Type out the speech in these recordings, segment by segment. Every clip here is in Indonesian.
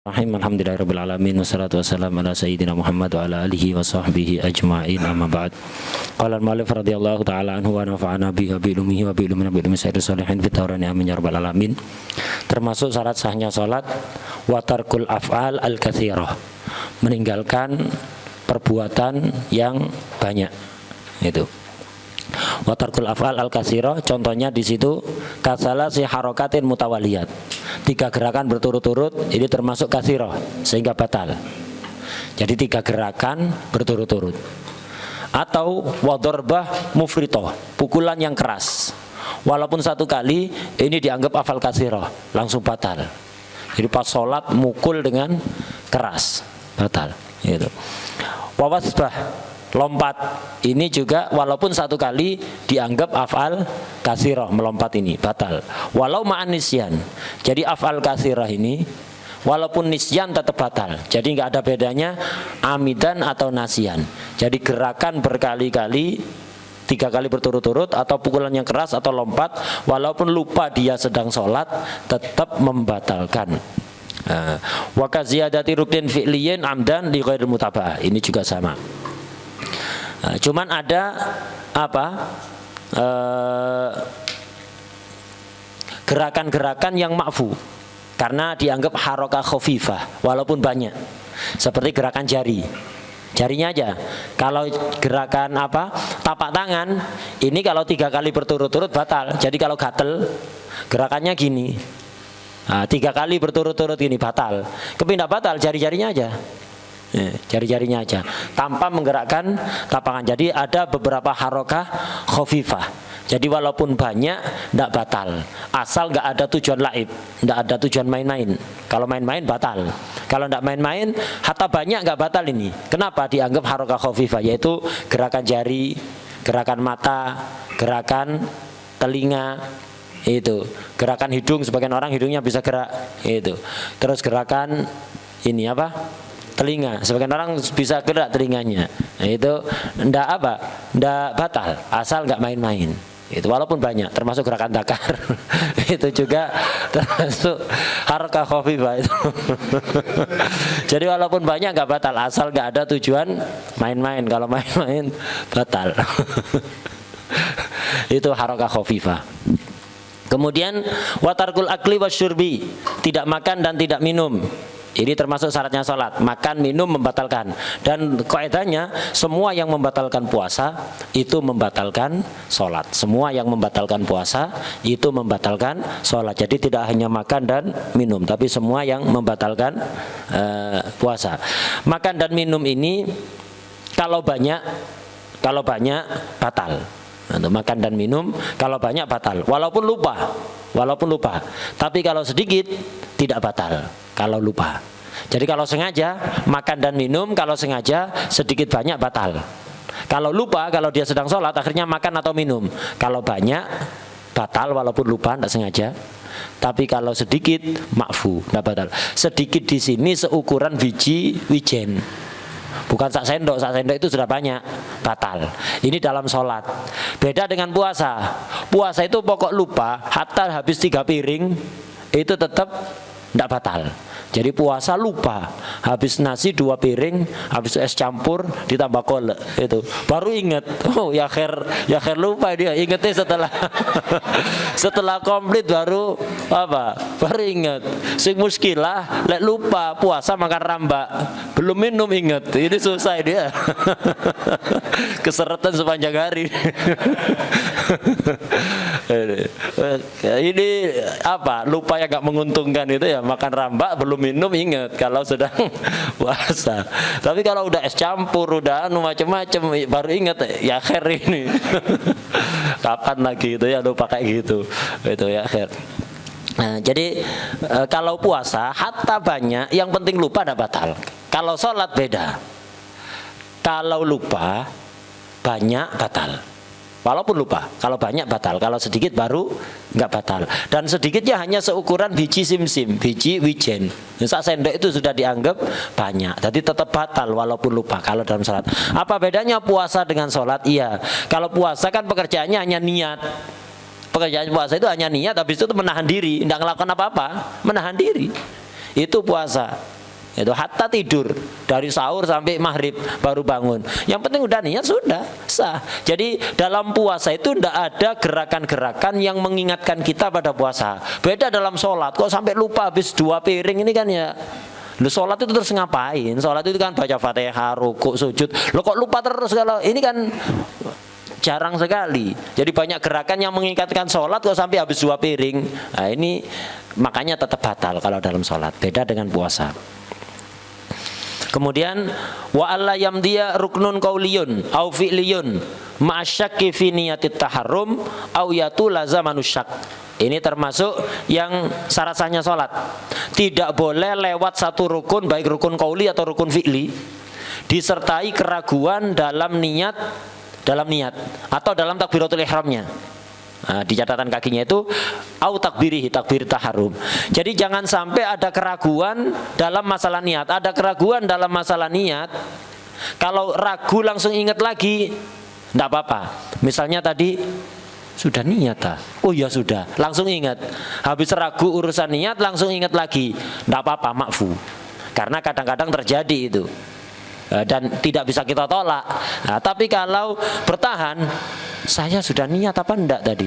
Alhamdulillahirabbil alamin wassalatu wassalamu ala sayyidina Muhammad wa ala alihi wa sahbihi ajma'in amma ba'd. Qala al-mu'allif radhiyallahu ta'ala anhu wa nafa'ana bihi wa bi ilmihi wa bi ilmi nabiyyi sayyidil salihin fit tawrani amin ya rabbal alamin. Termasuk syarat sahnya salat wa tarkul af'al al-katsirah, meninggalkan perbuatan yang banyak. Itu wa tarkul af'al al-katsirah, contohnya di situ kasala si harakatin mutawaliyat, 3 gerakan berturut-turut, ini termasuk katsirah sehingga batal. Jadi 3 gerakan berturut-turut. Atau wadarbah mufritoh, pukulan yang keras, walaupun 1 kali, ini dianggap afal katsirah, langsung batal. Jadi pas sholat mukul dengan keras, batal. Gitu. Wawasbah, lompat, ini juga walaupun 1 kali dianggap afal katsirah, melompat ini batal. Walau ma'an nisyan, jadi afal katsirah ini walaupun nisyan tetap batal. Jadi nggak ada bedanya amidan atau nasyan. Jadi gerakan berkali-kali, 3 kali berturut-turut, atau pukulan yang keras atau lompat, walaupun lupa dia sedang sholat, tetap membatalkan. Wa kaziyadati ruknin fi'liyin amdan li ghairil mutaba'ah, ini juga sama. Cuman ada apa? Gerakan-gerakan yang ma'fu karena dianggap harakah khafifah walaupun banyak. Seperti gerakan jari. Jarinya aja. Kalau gerakan apa? Tapak tangan, ini kalau 3 kali berturut-turut batal. Jadi kalau gatel, gerakannya gini. 3 kali berturut-turut gini batal. Kepindah batal, jari-jarinya aja. Jari-jarinya aja tanpa menggerakkan tapangan. Jadi ada beberapa harakah khafifah. Jadi walaupun banyak tidak batal, asal nggak ada tujuan laib, nggak ada tujuan main-main. Kalau main-main batal. Kalau nggak main-main, hatta banyak nggak batal ini. Kenapa dianggap harakah khafifah? Yaitu gerakan jari, gerakan mata, gerakan telinga, itu gerakan hidung. Sebagian orang hidungnya bisa gerak, itu. Terus gerakan ini apa? Telinga, sebagian orang bisa gerak telinganya. Nah, itu ndak apa? Ndak batal, asal nggak main-main. Itu walaupun banyak, termasuk gerakan dakar. Itu juga termasuk harakah khafifah itu. Jadi walaupun banyak nggak batal, asal nggak ada tujuan main-main. Kalau main-main batal. Itu harakah khafifah. Kemudian watarkul akli wasyurbi, tidak makan dan tidak minum. Ini termasuk syaratnya sholat. Makan, minum membatalkan. Dan kaidahnya semua yang membatalkan puasa itu membatalkan sholat. Semua yang membatalkan puasa itu membatalkan sholat. Jadi tidak hanya makan dan minum, tapi semua yang membatalkan puasa. Makan dan minum ini kalau banyak batal. Untuk makan dan minum kalau banyak batal, walaupun lupa. Tapi kalau sedikit tidak batal kalau lupa. Jadi kalau sengaja makan dan minum, kalau sengaja sedikit banyak batal. Kalau lupa, kalau dia sedang sholat akhirnya makan atau minum, kalau banyak batal walaupun lupa, tidak sengaja. Tapi kalau sedikit makfu, tidak batal. Sedikit di sini seukuran biji wijen. Bukan sak sendok itu sudah banyak, batal. Ini dalam sholat. Beda dengan puasa. Puasa itu pokok lupa, hatta habis 3 piring itu tetap tidak batal. Jadi puasa lupa, habis nasi 2 piring, habis es campur ditambah kolak, itu baru ingat. Oh ya khair lupa dia, ingatnya setelah komplit baru ingat. Sing muskilah lek lupa puasa makan rambak, belum minum ingat, ini susah dia. Keseretan sepanjang hari. Ini lupa yang gak menguntungkan itu ya, makan rambak belum minum ingat kalau sedang puasa. Tapi kalau udah es campur, udah macam-macam baru ingat ya khair ini. Kapan lagi itu ya lupa kayak gitu. Itu ya khair. Nah, jadi kalau puasa hatta banyak, yang penting lupa tidak batal. Kalau sholat beda. Kalau lupa banyak batal. Walaupun lupa, kalau banyak batal, kalau sedikit baru nggak batal. Dan sedikitnya hanya seukuran biji simsim, biji wijen. Sak sendok itu sudah dianggap banyak, jadi tetap batal walaupun lupa kalau dalam sholat. Apa bedanya puasa dengan sholat? Iya, kalau puasa kan pekerjaannya hanya niat. Pekerjaan puasa itu hanya niat, habis itu menahan diri, tidak melakukan apa-apa, menahan diri. Itu puasa. Itu hatta tidur dari sahur sampai maghrib baru bangun. Yang penting udah niat sudah sah. Jadi dalam puasa itu tidak ada gerakan-gerakan yang mengingatkan kita pada puasa. Beda dalam sholat, kok sampai lupa habis 2 piring ini kan ya. Lu sholat itu terus ngapain? Sholat itu kan baca Fatihah, rukuk, sujud. Lo kok lupa terus kalau ini kan jarang sekali. Jadi banyak gerakan yang mengingatkan sholat kok sampai habis 2 piring. Nah ini makanya tetap batal kalau dalam sholat. Beda dengan puasa. Kemudian wa alla yamdiya ruknun qauliyun au fi'liyun ma'asyakki fi niyatit taharrum au yatu lazamanu syak. Ini termasuk yang syarat sahnya sholat. Tidak boleh lewat satu rukun, baik rukun qauli atau rukun fi'li, disertai keraguan dalam niat atau dalam takbiratul ihramnya. Nah, di catatan kakinya itu au takbirihi, takbir taharum. Jadi jangan sampai ada keraguan dalam masalah niat. Ada keraguan dalam masalah niat, kalau ragu langsung ingat lagi, tidak apa-apa. Misalnya tadi sudah niat ah? Oh ya sudah, langsung ingat. Habis ragu urusan niat langsung ingat lagi, tidak apa-apa, makfu. Karena kadang-kadang terjadi itu dan tidak bisa kita tolak. Nah, tapi kalau bertahan, saya sudah niat apa enggak tadi?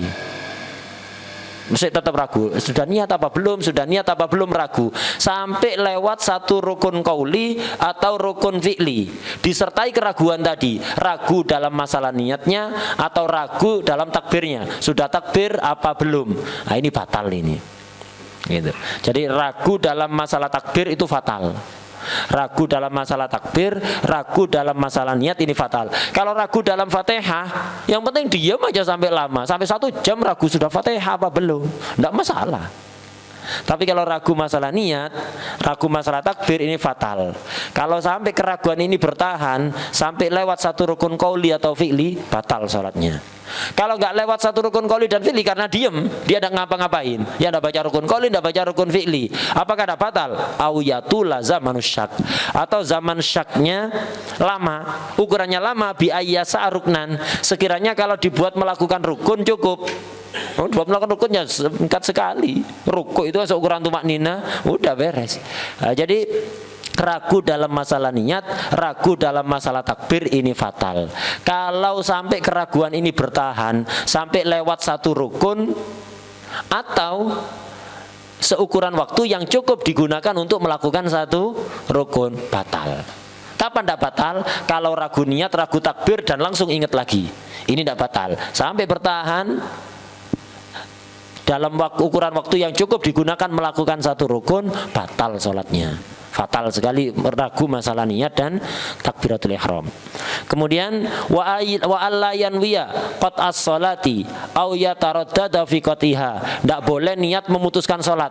Mesti tetap ragu. Sudah niat apa belum? Sudah niat apa belum, ragu. Sampai lewat satu rukun qauli atau rukun fi'li, disertai keraguan tadi. Ragu dalam masalah niatnya atau ragu dalam takbirnya. Sudah takbir apa belum? Nah ini batal ini. Gitu. Jadi ragu dalam masalah takbir itu fatal. Ragu dalam masalah takbir, ragu dalam masalah niat ini fatal. Kalau ragu dalam Fatihah, yang penting diam aja sampai lama, sampai 1 jam ragu sudah Fatihah apa belum, tidak masalah. Tapi kalau ragu masalah niat, ragu masalah takbir ini fatal. Kalau sampai keraguan ini bertahan sampai lewat satu rukun qauli atau fi'li, batal sholatnya. Kalau nggak lewat satu rukun qauli dan fi'li karena diem, dia tidak ngapa-ngapain, ya tidak baca rukun qauli, tidak baca rukun fi'li, apakah ada batal? Awiyatu lazamanu syak, atau zaman syaknya lama, ukurannya lama, bi'ayyasa ruknan, sekiranya kalau dibuat melakukan rukun cukup. Buat melakukan rukunnya singkat sekali. Rukuk itu seukuran tumak nina, udah beres. Nah, jadi ragu dalam masalah niat, ragu dalam masalah takbir ini fatal. Kalau sampai keraguan ini bertahan sampai lewat satu rukun atau seukuran waktu yang cukup digunakan untuk melakukan satu rukun, batal. Kapan tidak batal? Kalau ragu niat, ragu takbir dan langsung ingat lagi, ini tidak batal. Sampai bertahan dalam ukuran waktu yang cukup digunakan melakukan satu rukun, batal sholatnya. Fatal sekali ragu masalah niat dan takbiratul ihram. Kemudian wa alla yanwiya qat'as sholati au yataraddada fi qatiha. Tidak boleh niat memutuskan sholat.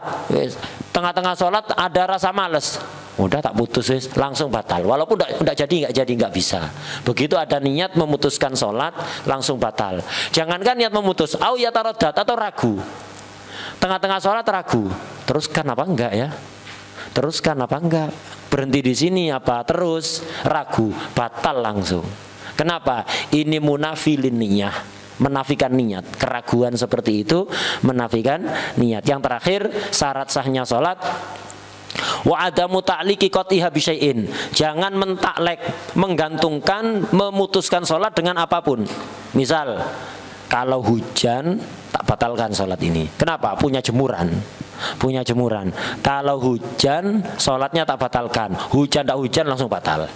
Tengah-tengah sholat ada rasa malas, udah tak putus wis, langsung batal. Walaupun enggak jadi enggak bisa. Begitu ada niat memutuskan sholat langsung batal. Jangankan niat memutus, au yataraddad atau ragu. Tengah-tengah sholat ragu, teruskan apa enggak ya? Teruskan apa enggak? Berhenti di sini apa? Terus ragu, batal langsung. Kenapa? Ini munafilin niyah, menafikan niat. Keraguan seperti itu menafikan niat. Yang terakhir syarat sahnya sholat, wa adamu ta'liqi qatiha bi syai'in. Jangan mentaklek, menggantungkan, memutuskan sholat dengan apapun. Misal kalau hujan, tak batalkan sholat ini. Kenapa? Punya jemuran. Kalau hujan, sholatnya tak batalkan. Hujan tak hujan langsung batal.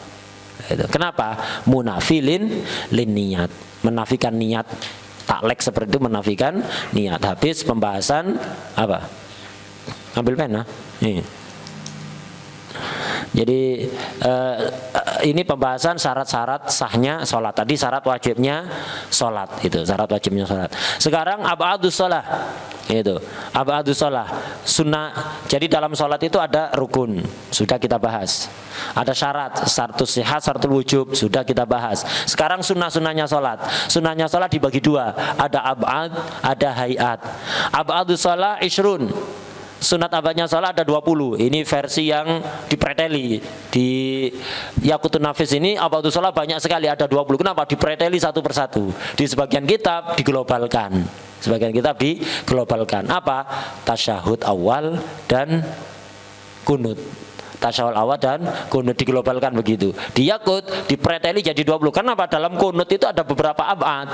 Kenapa? Munafilin lin niat, menafikan niat. Taklek seperti itu menafikan niat. Habis pembahasan apa? Ambil pena. Jadi ini pembahasan syarat-syarat sahnya sholat. Tadi syarat wajibnya sholat, itu syarat wajibnya sholat. Sekarang ab'adus sholah, itu ab'adus sholah, sunnah. Jadi dalam sholat itu ada rukun, sudah kita bahas. Ada syarat, syaratus sihat, syaratul wujub, sudah kita bahas. Sekarang sunnah-sunnahnya sholat. Sunnahnya sholat dibagi 2, ada ab'ad, ada hayat. Ab'adus sholah ishrun. Sunat abadnya sholat ada 20. Ini versi yang dipreteli. Di Yaqutun Nafis ini abadus sholat banyak sekali, ada 20. Kenapa? Dipreteli satu persatu. Di sebagian kitab diglobalkan. Apa? Tasyahud awal dan kunut. tasyahud awal dan kunut diglobalkan begitu. Di yakut dipreteli jadi 20. Kenapa? Dalam kunut itu ada beberapa ab'ad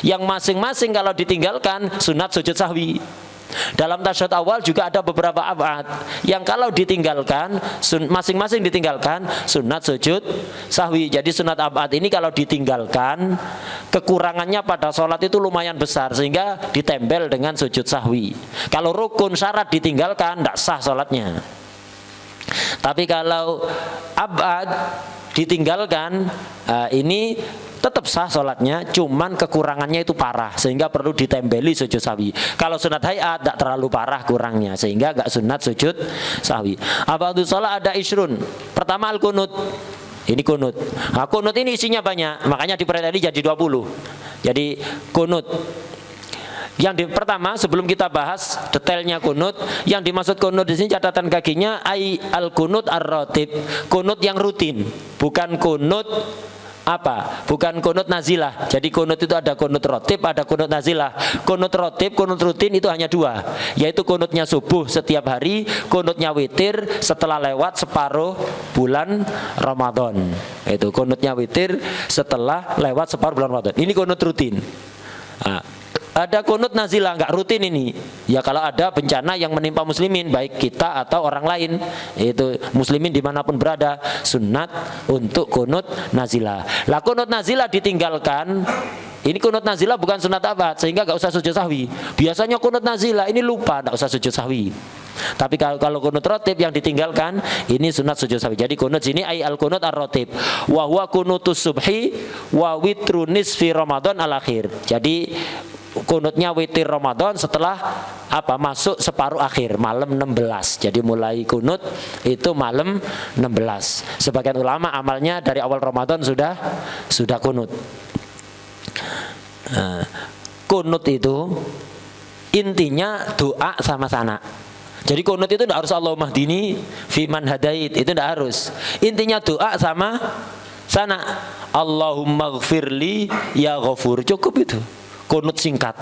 yang masing-masing kalau ditinggalkan sunat sujud sahwi. Dalam tasyahud awal juga ada beberapa ab'ad yang kalau ditinggalkan masing-masing ditinggalkan sunat sujud sahwi. Jadi sunat ab'ad ini kalau ditinggalkan kekurangannya pada sholat itu lumayan besar sehingga ditempel dengan sujud sahwi. Kalau rukun syarat ditinggalkan tidak sah sholatnya. Tapi kalau ab'ad ditinggalkan ini tetap sah sholatnya, cuman kekurangannya itu parah sehingga perlu ditempeli sujud sahwi. Kalau sunat hayat tidak terlalu parah kurangnya sehingga gak sunat sujud sahwi. Abadul sholat ada isrun. Pertama al-kunut. Ini kunut. Nah, kunut ini isinya banyak, makanya dipreteli jadi 20. Jadi kunut. Yang pertama sebelum kita bahas detailnya kunut, yang dimaksud kunut di sini catatan kakinya al-kunut ar-ratib. Kunut yang rutin, bukan kunut bukan kunut nazilah. Jadi kunut itu ada kunut rotib, ada kunut nazilah. Kunut rotib, kunut rutin itu hanya dua, yaitu kunutnya subuh setiap hari, kunutnya witir setelah lewat separuh bulan Ramadan. Itu kunutnya witir setelah lewat separuh bulan Ramadan. Ini kunut rutin. Ada kunut nazilah, nggak rutin ini. Ya kalau ada bencana yang menimpa muslimin, baik kita atau orang lain, itu muslimin dimanapun berada, sunat untuk kunut nazilah. Lah kunut nazilah ditinggalkan. Ini kunut nazilah bukan sunat abad, sehingga nggak usah sujud sahwi. Biasanya kunut nazilah ini lupa, nggak usah sujud sahwi. Tapi kalau kunut rotib yang ditinggalkan, ini sunat sujud sahwi. Jadi kunut sini al kunut ar-rotib. Wa huwa kunutus subhi wa witru nisfi Ramadan al-akhir. Jadi kunutnya witir Ramadan setelah masuk separuh akhir malam 16. Jadi mulai kunut itu malam 16. Sebagian ulama amalnya dari awal Ramadan sudah kunut. Kunut itu intinya doa sama sana. Jadi kunut itu tidak harus Allahumma hdini fiman hadait, itu tidak harus. Intinya doa sama sana. Allahumma gfirli ya ghafur, cukup itu. Kunut singkat.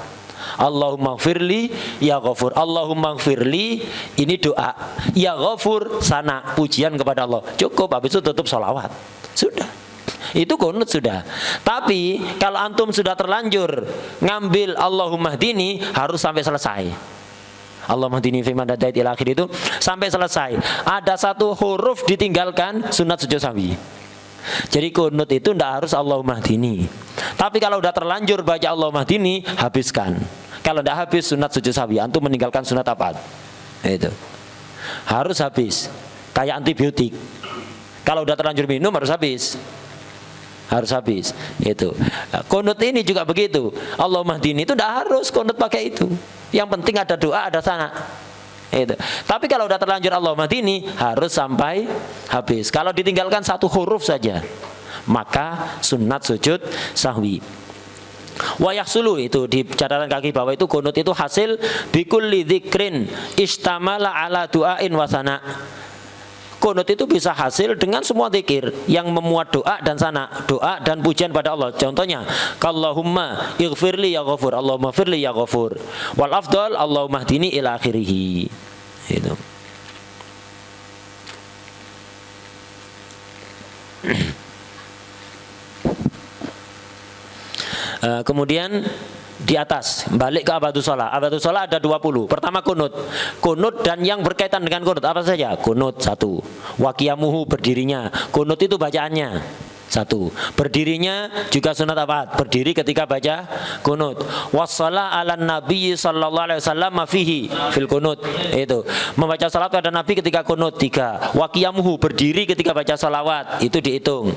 Allahumma gfirli ya ghafur. Allahumma gfirli ini doa. Ya ghafur sana pujian kepada Allah. Cukup, habis itu tutup sholawat. Sudah. Itu kunut sudah. Tapi kalau antum sudah terlanjur ngambil Allahumma hdini harus sampai selesai. Allahumma hdini fiman hadait ila akhir itu sampai selesai. Ada satu huruf ditinggalkan sunat sujud sahwi. Jadi kunut itu tidak harus Allahumma hdini. Tapi kalau udah terlanjur baca Allahumma hdini, habiskan. Kalau tidak habis sunat sujud sahwi, antum meninggalkan sunat apa? Itu harus habis. Kayak antibiotik. Kalau udah terlanjur minum harus habis. Harus habis. Itu. Kunut ini juga begitu. Allahumma hdini itu tidak harus kunut pakai itu. Yang penting ada doa, ada sana. Itu. Tapi kalau udah terlanjur Allahumma hdini harus sampai habis. Kalau ditinggalkan satu huruf saja, maka sunat sujud sahwi. Wa yahsulu itu di catatan kaki bawah itu kunut itu hasil bikulli dzikrin istamala ala du'ain wa sana. Kunut itu bisa hasil dengan semua zikir yang memuat doa dan sana, doa dan pujian pada Allah. Contohnya, Allahumma ighfirli ya ghafur, Allahumma firli ya ghafur. Wal afdal Allahumma hdini ila akhirih. Itu. Kemudian di atas balik ke abadus sholat. Abadus sholat ada 20. Pertama kunut. Kunut dan yang berkaitan dengan kunut apa saja? Kunut satu. Waqiyamuhu berdirinya. Kunut itu bacaannya. Satu. Berdirinya juga sunat apa? Berdiri ketika baca kunut. Wassalah ala nabi sallallahu alaihi wasallam fihi fil kunut. Itu. Membaca salat pada nabi ketika kunut. 3. Waqiyamuhu berdiri ketika baca salawat. Itu dihitung.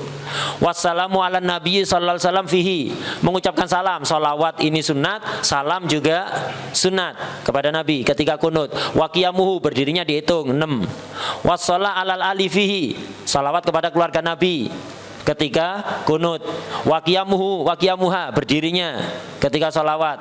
Wassalamu ala nabi sallallahu alaihi wasallam fihi. Mengucapkan salam. Salawat ini sunat, salam juga sunat kepada nabi ketika kunut. Waqiyamuhu berdirinya dihitung 6. Wassalah alal ali fihi. Salawat kepada keluarga nabi ketika kunut. Wa qiyamuha berdirinya ketika salawat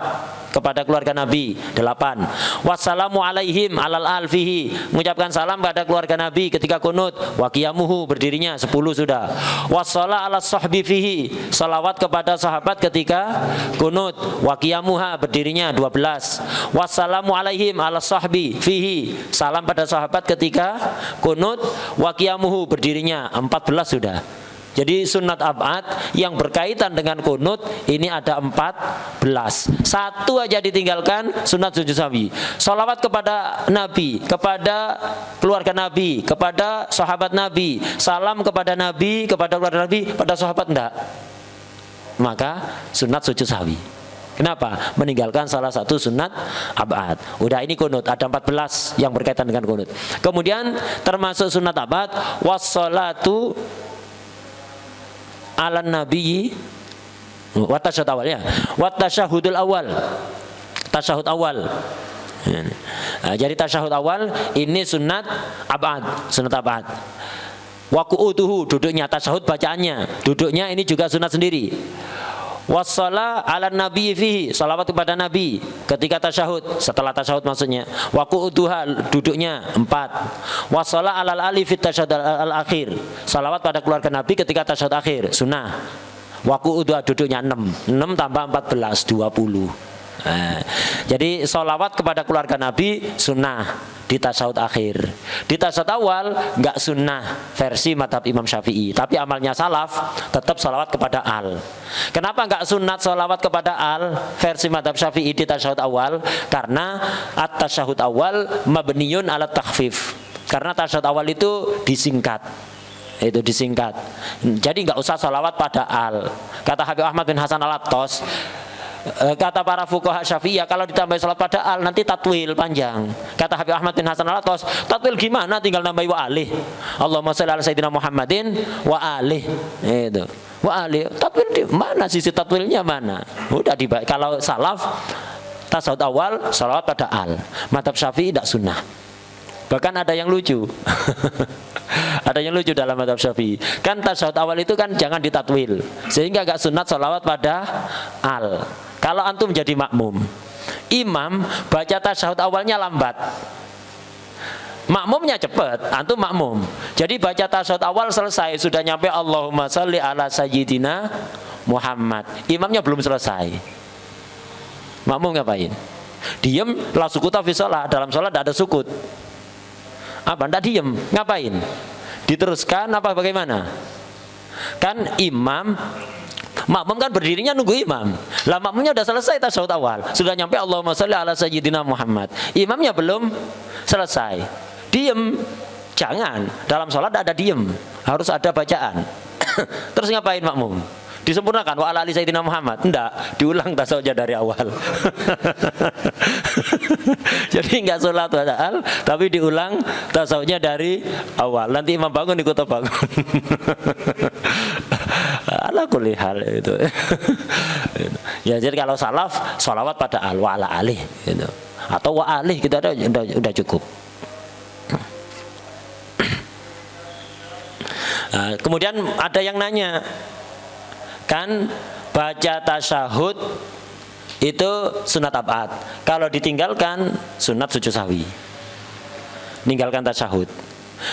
kepada keluarga Nabi. 8. Wassalamu alaihim alal alfihi, mengucapkan salam pada keluarga Nabi ketika kunut. Wa qiyamuhu berdirinya. 10 sudah. Wassala ala sahbi fihi, salawat kepada sahabat ketika kunut. Wa qiyamuha berdirinya. 12. Wassalamu alaihim ala sahbi fihi, salam pada sahabat ketika kunut. Wa qiyamuhu berdirinya. 14 sudah. Jadi sunat ab'ad yang berkaitan dengan kunut ini ada 14. Satu aja ditinggalkan, sunat sujud sahwi. Salawat kepada Nabi, kepada keluarga Nabi, kepada sahabat Nabi, salam kepada Nabi, kepada keluarga Nabi, pada sahabat enggak. Maka sunat sujud sahwi. Kenapa? Meninggalkan salah satu sunat ab'ad. Udah, ini kunut, ada 14 yang berkaitan dengan kunut. Kemudian termasuk sunat ab'ad wassalatu ala nabiyyi wa tasyahud awal ya. Wa tasyahudul awal. Tasyahud awal. Nah, jadi tasyahud awal ini sunat ab'ad, sunat ab'ad. Wa qu'uduhu, duduknya, tasyahud bacaannya. Duduknya ini juga sunat sendiri. Wassala ala nabi fihi, salawat kepada Nabi ketika tasyahud, setelah tasyahud maksudnya. Wa qu'uduha, duduknya. 4. Wassala alal ali fit tasyahud al akhir, salawat pada keluarga Nabi ketika tasyahud akhir, sunnah. Wa qu'uduha, duduknya. 6 tambah 14, 20. Jadi salawat kepada keluarga Nabi sunnah di tasyahud akhir. Di tasyahud awal enggak sunnah versi mazhab Imam Syafi'i, tapi amalnya salaf tetap salawat kepada al. Kenapa enggak sunat salawat kepada al versi mazhab Syafi'i di tasyahud awal? Karena at-tasyahud awal mabniyun ala takhfif. Karena tasyahud awal itu disingkat. Itu disingkat. Jadi enggak usah salawat pada al. Kata Habib Ahmad bin Hasan Al-Attas, kata para fuqaha Syafi'iyah, kalau ditambah salat pada al nanti tatwil panjang. Kata Habib Ahmad bin Hasan Al-Attas, tatwil gimana? Tinggal nambahi wa alih. Allahumma shalli ala sayyidina Muhammadin wa alih. Itu. Wa alih. Tatwil di mana, sisi tatwilnya mana? Udah dibaca. Kalau salaf tasawuf awal salawat pada al. Mazhab Syafi'i tidak sunnah. Bahkan ada yang lucu. Ada yang lucu dalam mazhab Syafi'i. Kan tasawuf awal itu kan jangan ditatwil, sehingga enggak sunat salawat pada al. Kalau antum jadi makmum, imam baca tasyahud awalnya lambat, makmumnya cepat, antum makmum. Jadi baca tasyahud awal selesai, sudah nyampe Allahumma shalli ala sayyidina Muhammad, imamnya belum selesai. Makmum ngapain? Diem, la sukuta fi shalah, dalam sholat tidak ada sukut. Apa? Tidak diem, ngapain? Diteruskan apa bagaimana? Kan imam, makmum kan berdirinya nunggu imam. Lah makmumnya udah selesai tasyahud awal, sudah nyampe Allahumma shalli ala sayyidina Muhammad, imamnya belum selesai. Diem, jangan. Dalam sholat ada diem, harus ada bacaan. Terus ngapain makmum? Disempurnakan wa ala ali sayyidina Muhammad? Enggak, diulang tasawufnya dari awal. Jadi enggak sholat padahal, tapi diulang tasawufnya dari awal. Nanti imam bangun ikut bangun. Ala kulli hal itu. Ya, jadi kalau salaf sholawat pada al wa ala alih gitu. Atau wa alih kita udah cukup. Nah, kemudian ada yang nanya, kan baca tasyahud itu sunat ab'ad, kalau ditinggalkan sunat sujud sahwi. Ninggalkan tasyahud,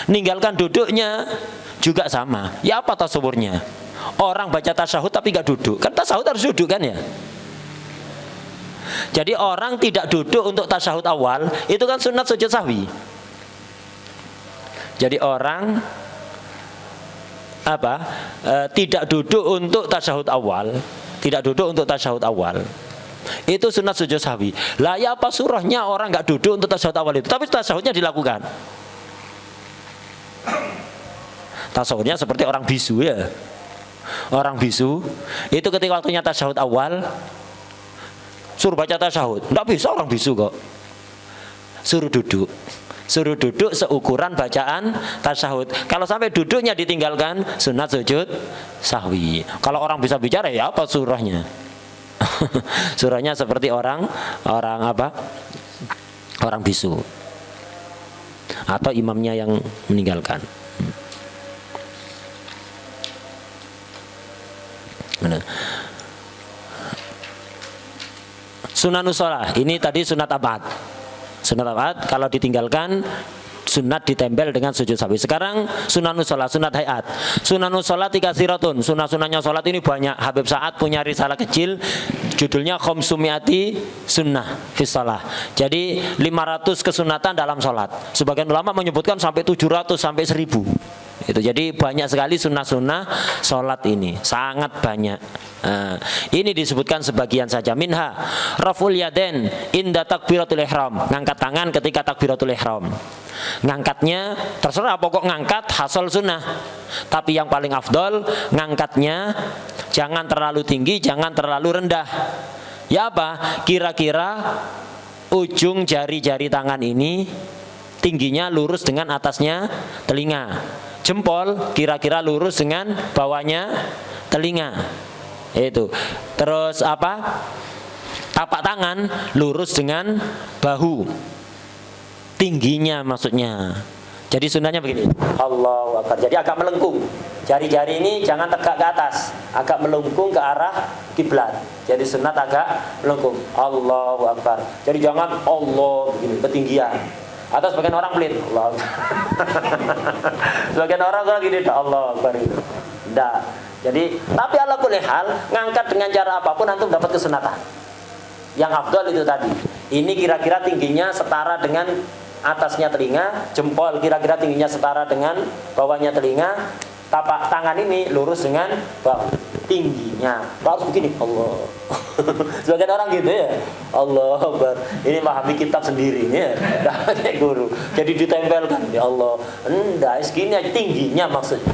ninggalkan duduknya juga sama. Ya apa tasawurnya? Orang baca tasyahud tapi nggak duduk, kan tasyahud harus duduk kan ya. Jadi orang tidak duduk untuk tasyahud awal itu kan sunat sujud sahwi. Jadi orang tidak duduk untuk tasyahud awal, tidak duduk untuk tasyahud awal, itu sunat sujud sahwi. Lah ya apa surahnya orang nggak duduk untuk tasyahud awal itu, tapi tasyahudnya dilakukan. Tasyahudnya seperti orang bisu ya. Orang bisu itu ketika waktunya tasyahud awal suruh baca tasyahud, nggak bisa orang bisu kok. Suruh duduk seukuran bacaan tasyahud. Kalau sampai duduknya ditinggalkan sunat sujud sahwi. Kalau orang bisa bicara ya apa surahnya? Surahnya seperti orang bisu atau imamnya yang meninggalkan. Sunanus sholat, ini tadi sunat abad. Sunat abad kalau ditinggalkan sunat ditempel dengan sujud sawi. Sekarang sunanus sholat, sunat hayat. Sunanus sholat tiga siratun. Sunah-sunahnya sholat ini banyak. Habib Sa'ad punya risalah kecil, judulnya Khomsumiati Sunnah Fis Shalah. Jadi 500 kesunatan dalam sholat. Sebagian ulama menyebutkan sampai 700 sampai 1000. Itu jadi banyak sekali sunnah-sunnah sholat ini, sangat banyak. Ini disebutkan sebagian saja. Minha raful yaden inda takbiratul ihram, ngangkat tangan ketika takbiratul ihram. Ngangkatnya terserah, pokok ngangkat hasal sunnah. Tapi yang paling afdol ngangkatnya jangan terlalu tinggi, jangan terlalu rendah. Ya apa? Kira-kira ujung jari-jari tangan ini tingginya lurus dengan atasnya telinga. Jempol kira-kira lurus dengan bawahnya telinga. Itu. Terus apa? Tapak tangan lurus dengan bahu. Tingginya maksudnya. Jadi sunnahnya begini. Allahu Akbar. Jadi agak melengkung. Jari-jari ini jangan tegak ke atas, agak melengkung ke arah kiblat. Jadi sunat agak melengkung. Allahu Akbar. Jadi jangan Allah begini ketinggian. Atau sebagian orang pelit Allah. Sebagian orang kalau gini Allah Akbar itu. Enggak. Jadi tapi ala kulli hal ngangkat dengan cara apapun antum dapat kesunatan. Yang afdal itu tadi. Ini kira-kira tingginya setara dengan atasnya telinga, jempol kira-kira tingginya setara dengan bawahnya telinga, tapak tangan ini lurus dengan bahu. Tingginya harus begini Allah. Sebagian orang gitu ya, Allah Akbar. Ini memahami kitab sendiri ya, pakai guru. Jadi ditempelkan ya Allah. Enggak, segini aja tingginya maksudnya.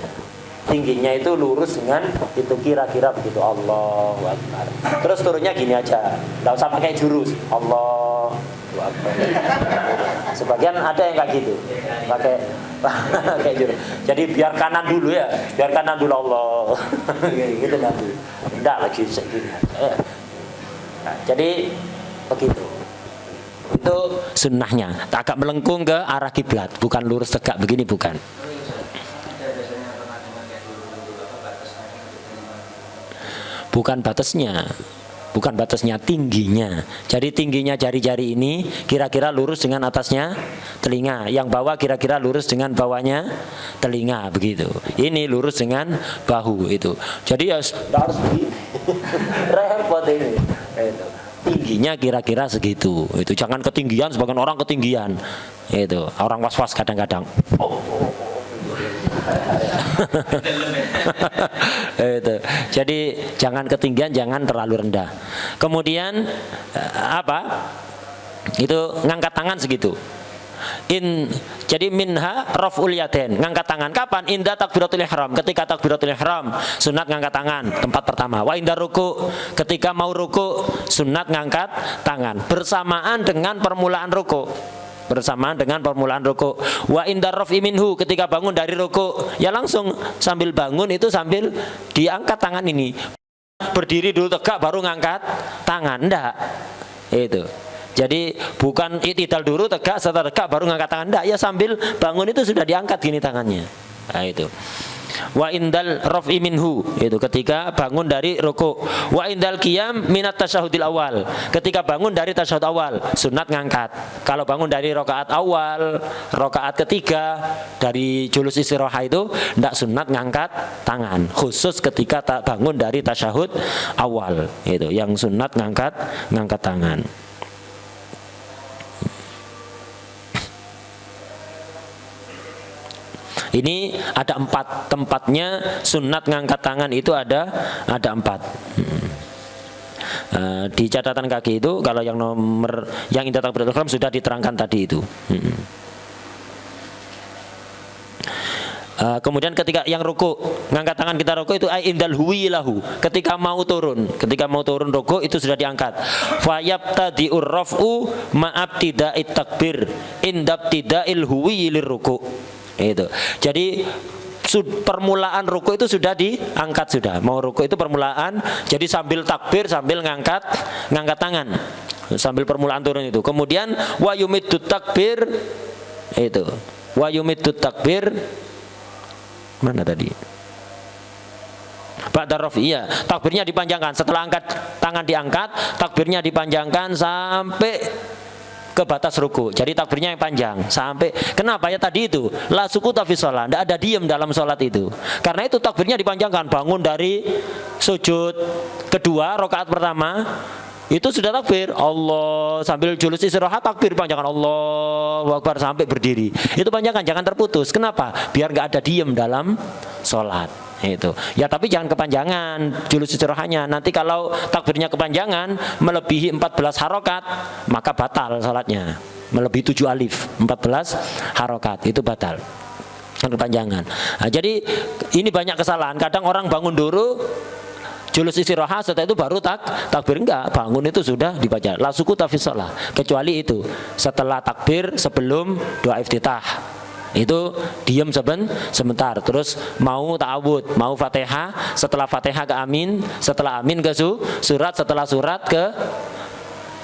Tingginya itu lurus dengan itu kira-kira begitu Allahu Akbar. Terus turunnya gini aja, enggak usah pakai jurus. Allahu Akbar. Sebagian ada yang kayak gitu, pakai jurus. Jadi biar kanan dulu ya, biar kanan dulu Allah. Gitu nanti. Enggak lagi segini. Nah, jadi begitu. Itu sunnahnya. Agak melengkung ke arah kiblat, bukan lurus tegak begini, bukan. Bukan batasnya. Bukan batasnya, tingginya. Jadi tingginya jari-jari ini kira-kira lurus dengan atasnya telinga. Yang bawah kira-kira lurus dengan bawahnya telinga, begitu. Ini lurus dengan bahu itu. Jadi ya harus begini. Repot ini. Itu. Tingginya kira-kira segitu. Itu jangan ketinggian, sebagian orang ketinggian. Itu orang was-was kadang-kadang. Itu. Jadi jangan ketinggian, jangan terlalu rendah. Kemudian apa? Itu ngangkat tangan segitu. Jadi minha raf'ul yaden, ngangkat tangan kapan? Inda takbiratul ihram, ketika takbiratul ihram sunat ngangkat tangan, tempat pertama. Wa inda ruku, ketika mau ruku sunat ngangkat tangan bersamaan dengan permulaan ruku. Bersamaan dengan permulaan ruku. Wa indar raf'i minhu, ketika bangun dari ruku ya langsung sambil bangun itu sambil diangkat tangan ini. Berdiri dulu tegak baru ngangkat tangan, enggak. Itu. Jadi bukan itidal dulu tegak, setelah tegak baru ngangkat tangan, enggak. Ya sambil bangun itu sudah diangkat gini tangannya. Nah, itu. Wa indal raf'i minhu, itu ketika bangun dari ruku. Wa indal qiyam minat tasyahudil awal, ketika bangun dari tasyahud awal sunat ngangkat. Kalau bangun dari rakaat awal, rakaat ketiga dari julus istirahat itu ndak sunat ngangkat tangan, khusus ketika bangun dari tasyahud awal. Itu yang sunat ngangkat tangan. Ini ada 4 tempatnya sunat ngangkat tangan itu ada 4. Di catatan kaki itu kalau yang nomor yang indah takbiratul ihram sudah diterangkan tadi itu. Kemudian ketika yang ruku, ngangkat tangan kita ruku itu indal huwi lahu, ketika mau turun ruku itu sudah diangkat. Fa yabtadi'ur raf'u ma'abtida'it takbir indabtida'il huwi lirruku. Itu. Jadi permulaan ruku itu sudah diangkat sudah. Mau ruku itu permulaan, jadi sambil takbir sambil ngangkat tangan. Sambil permulaan turun itu. Kemudian wa yumiddut takbir itu. Wa yumiddut takbir mana tadi? ba'da raf'i, iya, takbirnya dipanjangkan. Setelah angkat tangan diangkat, takbirnya dipanjangkan sampai ke batas ruku. Jadi takbirnya yang panjang sampai, kenapa ya tadi itu la sukuta fi shalah, tidak ada diem dalam sholat itu. Karena itu takbirnya dipanjangkan, bangun dari sujud kedua rakaat pertama itu sudah takbir Allah, sambil julus istirahat takbir panjangan Allahu Akbar sampai berdiri. Itu panjangan, jangan terputus. Kenapa? Biar nggak ada diem dalam sholat. Itu ya, tapi jangan kepanjangan julus istirahatnya. Nanti kalau takbirnya kepanjangan melebihi 14 harokat maka batal sholatnya. Melebihi 7 alif 14 harokat itu batal kepanjangan. Nah, jadi ini banyak kesalahan. Kadang orang bangun dulu julus istirahat, setelah itu baru takbir. Enggak, bangun itu sudah dibaca la sukuta fi shalah, kecuali itu setelah takbir sebelum doa iftitah itu diam sebentar, terus mau ta'awud, mau Fatihah, setelah Fatihah ke amin, setelah amin ke surat, setelah surat ke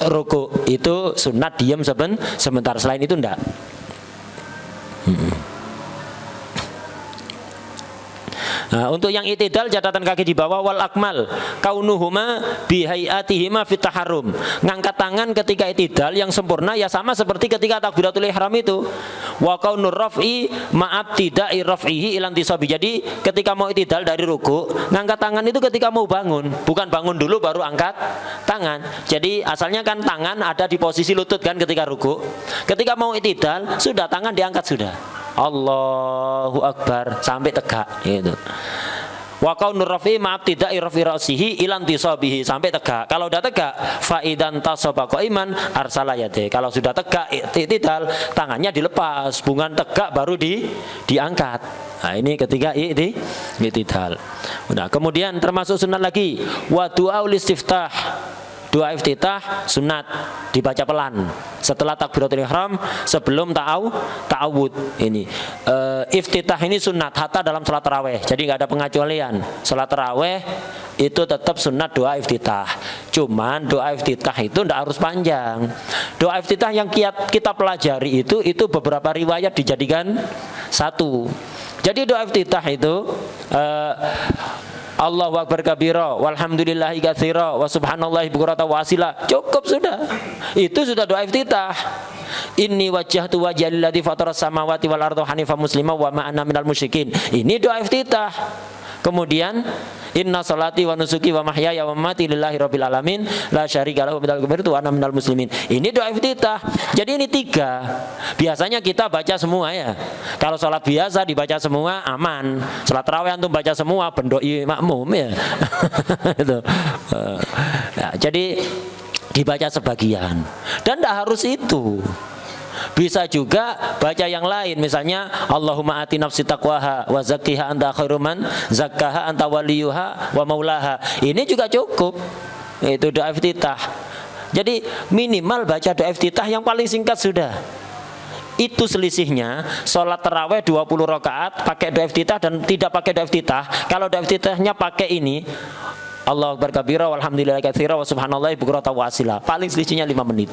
ruku, itu sunat diam sebentar, selain itu enggak. Nah, untuk yang itidal catatan kaki di bawah, wal akmal kaunuhuma bihayatihima fit taharrum. Ngangkat tangan ketika itidal yang sempurna ya sama seperti ketika takbiratul ihram itu. Wa kaunur raf'i ma'ab tidai raf'ihi ilan tisabi. Jadi ketika mau itidal dari ruku, ngangkat tangan itu ketika mau bangun, bukan bangun dulu baru angkat tangan. Jadi asalnya kan tangan ada di posisi lutut kan ketika ruku. Ketika mau itidal sudah tangan diangkat sudah. Allahu Akbar sampai tegak gitu. Wa qaunur rafi ma'ab tidai rafi ra'sihi ilan tisabihi sampai tegak. Kalau sudah tegak fa idan tasaba qaiman arsala yade. Kalau sudah tegak i'tidal tangannya dilepas, bungan tegak baru diangkat. Nah, ini ketika i'tidal. Nah, kemudian termasuk sunat lagi wa du'aul istiftah. Doa iftitah sunat dibaca pelan setelah takbiratul ihram sebelum ta'awud. Ini iftitah ini sunat hatta dalam salat tarawih. Jadi nggak ada pengecualian. Salat tarawih itu tetap sunat doa iftitah. Cuman doa iftitah itu tidak harus panjang. Doa iftitah yang kita pelajari itu beberapa riwayat dijadikan satu. Jadi doa iftitah itu Allahu Akbar kabira walhamdulillahi katsira wa subhanallahi bukratan wa asila. Cukup sudah. Itu sudah doa iftitah. Inni wajjahtu wajhiya lilladzi fataras samawati wal arda hanifan musliman wa ma ana minal musyrikin. Ini doa iftitah. Kemudian inna salati wa nusuki wa mahyaya wa mamati lillahi rabbil alamin la syarika lahu wa ana minal muslimin. Ini doa iftitah. Jadi ini 3. Biasanya kita baca semua ya. Kalau sholat biasa dibaca semua aman. Sholat tarawih antum baca semua bendoi makmum ya. Itu. Nah, jadi dibaca sebagian. Dan tidak harus itu. Bisa juga baca yang lain, misalnya Allahumma ati nafsi taqwaha wa zakkiha anta khairum man zakkaha anta waliyuha wa maulaha. Ini juga cukup. Itu doa iftitah. Jadi minimal baca doa iftitah yang paling singkat sudah. Itu selisihnya sholat tarawih 20 rakaat pakai doa iftitah dan tidak pakai doa iftitah. Kalau doa iftitahnya pakai ini Allahu Akbar kabira walhamdulillahi katsira wa subhanallahi bukratan wa asila, paling selisihnya 5 menit.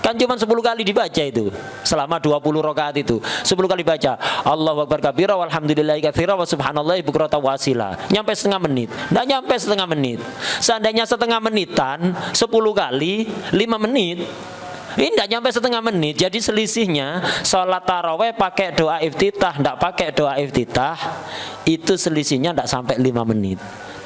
Kan cuma 10 kali dibaca itu selama 20 rakaat itu 10 kali baca Allahu Akbar kabira walhamdulillahi katsira wa subhanallahi bukratan wa asila. Nyampe setengah menit? Nggak nyampe setengah menit. Seandainya setengah menitan 10 kali 5 menit. Ini tidak nyampe setengah menit. Jadi selisihnya sholat taraweh pakai doa iftitah, tidak pakai doa iftitah, itu selisihnya tidak sampai 5 menit.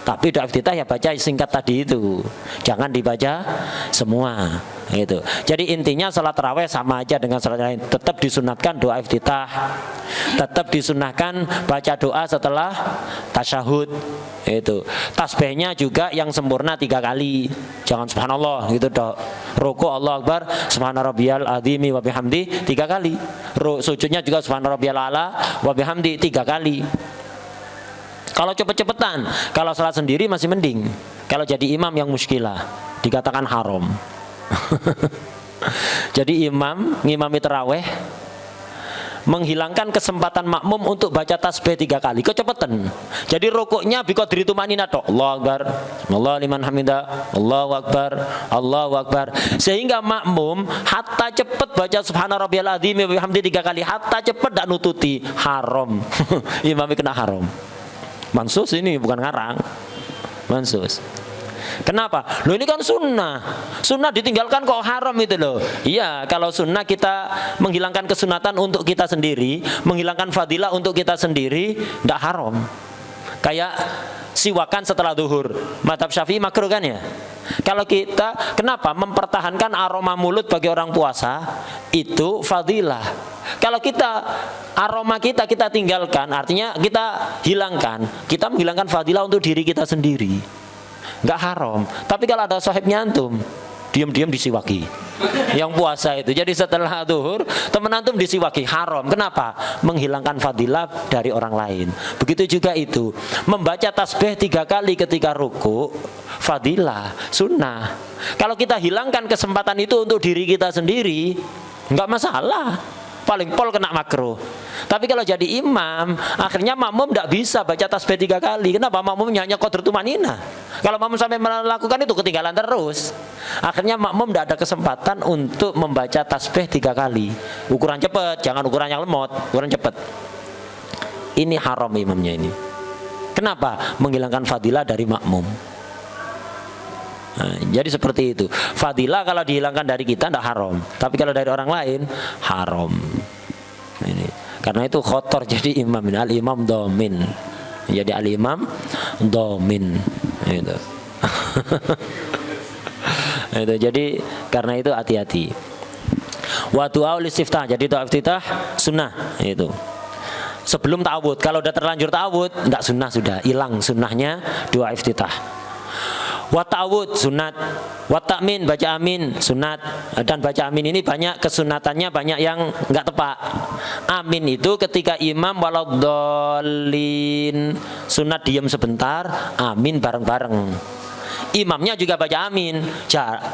Tapi doa iftitah ya baca singkat tadi itu, jangan dibaca semua gitu. Jadi intinya sholat taraweh sama aja dengan sholat lain. Tetap disunatkan doa iftitah, tetap disunahkan baca doa setelah tasyahud. Itu tasbihnya juga yang sempurna 3 kali, jangan subhanallah gitu dok. Ruku Allah Akbar subhana rabbiyal azimi wa bihamdi 3 kali. Sujudnya juga subhana rabbiyal ala wa bihamdi 3 kali. Kalau cepet-cepetan, kalau salat sendiri masih mending. Kalau jadi imam yang muskilah dikatakan haram. Jadi imam ngimami taraweh menghilangkan kesempatan makmum untuk baca tasbih 3 kali, kecepatan. Jadi rukuknya biqadri tumanina tok. Allahu Akbar, Allahu liman hamidah, Allahu Akbar, Allahu Akbar. Sehingga makmum hatta cepet baca subhana rabbiyal azim wa bihamdi 3 kali, hatta cepet dak nututi, haram. Imam kena haram. Mansus ini bukan ngarang. Mansus. Kenapa? Loh ini kan sunnah. Sunnah ditinggalkan kok haram itu loh. Iya, kalau sunnah kita menghilangkan kesunatan untuk kita sendiri, menghilangkan fadilah untuk kita sendiri, tidak haram. Kayak siwakan setelah duhur, mazhab Syafi'i makruh kan ya. Kalau kita kenapa mempertahankan aroma mulut bagi orang puasa itu fadilah. Kalau kita aroma kita tinggalkan, artinya kita hilangkan, kita menghilangkan fadilah untuk diri kita sendiri. Nggak haram. Tapi kalau ada sahibnya antum, diam-diam disiwaki. Yang puasa itu. Jadi setelah duhur, teman antum disiwaki, haram. Kenapa? Menghilangkan fadilah dari orang lain. Begitu juga itu. Membaca tasbih 3 kali ketika ruku, fadilah, sunnah. Kalau kita hilangkan kesempatan itu untuk diri kita sendiri, nggak masalah. Paling pol kena makruh. Tapi kalau jadi imam, akhirnya makmum tidak bisa baca tasbih 3 kali. Kenapa? Makmumnya hanya qadr tumanina. Kalau makmum sampai melakukan itu ketinggalan terus. Akhirnya makmum tidak ada kesempatan untuk membaca tasbih 3 kali. Ukuran cepat, jangan ukuran yang lemot, ukuran cepat. Ini haram imamnya ini. Kenapa? Menghilangkan fadilah dari makmum. Nah, jadi seperti itu. Fadilah kalau dihilangkan dari kita tidak haram, tapi kalau dari orang lain haram. Ini karena itu khotor jadi imam. Al imam domin. Jadi al imam domin. Itu. Itu jadi karena itu hati-hati. Wa du'a istiftah. Jadi doa istiftah sunnah itu. Sebelum ta'awud. Kalau udah terlanjur ta'awud, tidak sunnah sudah hilang sunnahnya doa iftitah. Wa ta'awud sunat, wa ta'min baca amin sunat, dan baca amin ini banyak kesunatannya, banyak yang enggak tepat. Amin itu ketika imam waladhdallin, sunat diam sebentar, amin bareng-bareng. Imamnya juga baca amin.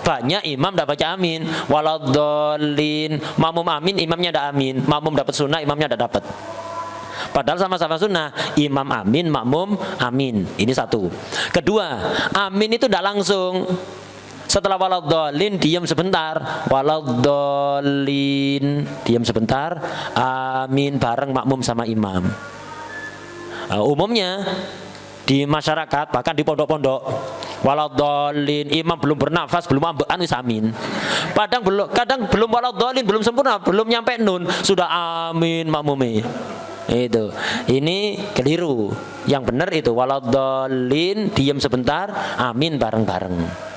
Banyak imam enggak baca amin, waladhdallin, makmum amin, imamnya enggak amin, makmum dapat sunat, imamnya enggak dapat. Padahal sama-sama sunnah, imam amin, makmum amin. Ini satu. Kedua, amin itu tidak langsung. Setelah waladhdallin diam sebentar, waladhdallin diam sebentar, amin bareng makmum sama imam. Umumnya di masyarakat, bahkan di pondok-pondok, waladhdallin, imam belum bernafas, belum ambekan wis amin. Kadang belum waladhdallin, belum sempurna, belum nyampe nun, sudah amin makmumnya. Itu. Ini keliru. Yang benar itu waladhdallin diam sebentar, amin bareng-bareng.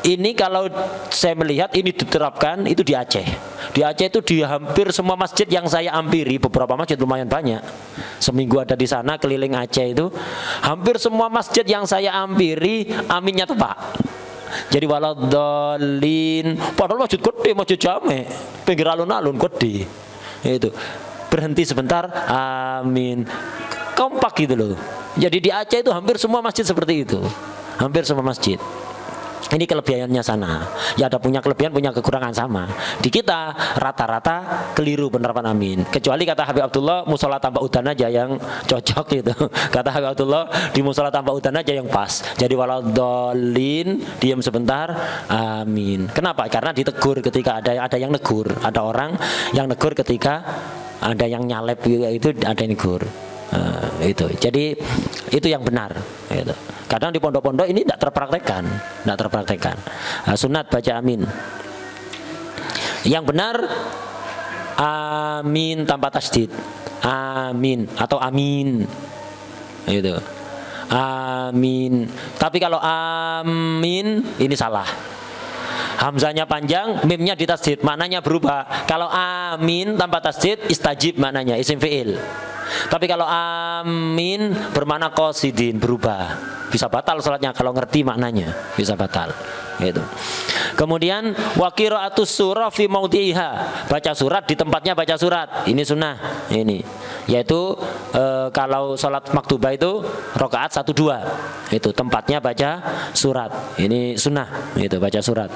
Ini kalau saya melihat ini diterapkan itu di Aceh. Di Aceh itu di hampir semua masjid yang saya hampiri, beberapa masjid lumayan banyak. Seminggu ada di sana keliling Aceh itu, hampir semua masjid yang saya hampiri aminnya tepat. Jadi waladhdallin, padahal masjid gede, masjid jame, pinggir alun-alun gede. Itu berhenti sebentar, amin, kompak gitu loh. Jadi di Aceh itu hampir semua masjid seperti itu, hampir semua masjid. Ini kelebihannya sana. Ya ada punya kelebihan, punya kekurangan sama. Di kita rata-rata keliru penerapan amin. Kecuali kata Habib Abdullah, musola tanpa udan aja yang cocok gitu. Kata Habib Abdullah, di musola tanpa udan aja yang pas. Jadi waladhdallin diam sebentar, amin. Kenapa? Karena ditegur ketika ada yang negur. Ada orang yang negur ketika ada yang nyalep gitu, itu ada yang negur. Itu. Jadi itu yang benar. Gitu. Kadang di pondok-pondok ini tidak terpraktekkan. Sunat baca amin. Yang benar amin tanpa tasdid, amin atau amin. Itu. Amin. Tapi kalau amin ini salah. Hamzanya panjang, mimnya ditasdid, maknanya berubah. Kalau amin tanpa tasdid, istajib maknanya, isim fi'il. Tapi kalau amin bermakna qasidin, berubah. Bisa batal salatnya kalau ngerti maknanya, bisa batal. Gitu. Kemudian wa qira'atus surah fi maudhi'iha, baca surat di tempatnya baca surat. Ini sunnah. Ini yaitu kalau salat maktubah itu rakaat 1-2. Itu tempatnya baca surat. Ini sunnah, itu baca surat.